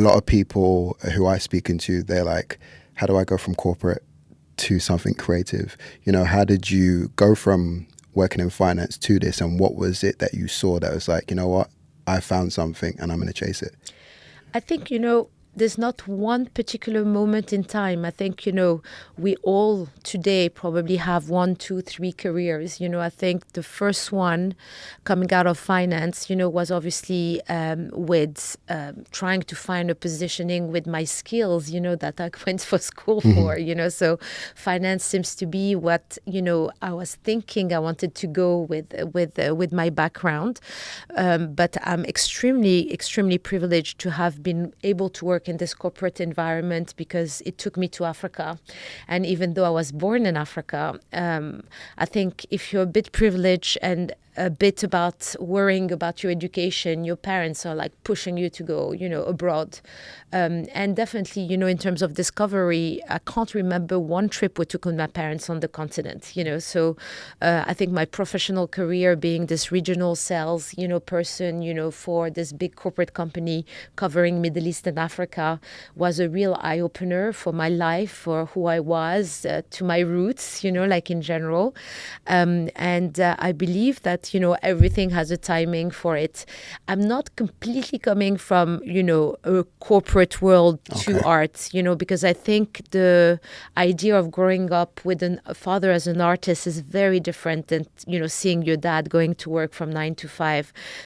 lot of people who I speak into, they're like, how do I go from corporate to something creative? You know, how did you go from working in finance to this, and what was it that you saw that was like, you know what, I found something and I'm going to chase it? I think, there's not one particular moment in time. I think, we all today probably have one, two, three careers. I think the first one coming out of finance, was obviously with trying to find a positioning with my skills, that I went for school for, So finance seems to be what, I was thinking I wanted to go with my background. But I'm extremely, extremely privileged to have been able to work in this corporate environment because it took me to Africa. And even though I was born in Africa, I think if you're a bit privileged and a bit about worrying about your education, your parents are like pushing you to go, abroad. And definitely, in terms of discovery, I can't remember one trip we took with my parents on the continent, So I think my professional career being this regional sales, person, for this big corporate company covering Middle East and Africa was a real eye-opener for my life, for who I was, to my roots, like in general. And I believe that, everything has a timing for it. I'm not completely coming from, a corporate world to art, because I think the idea of growing up with a father as an artist is very different than, seeing your dad going to work from 9 to 5.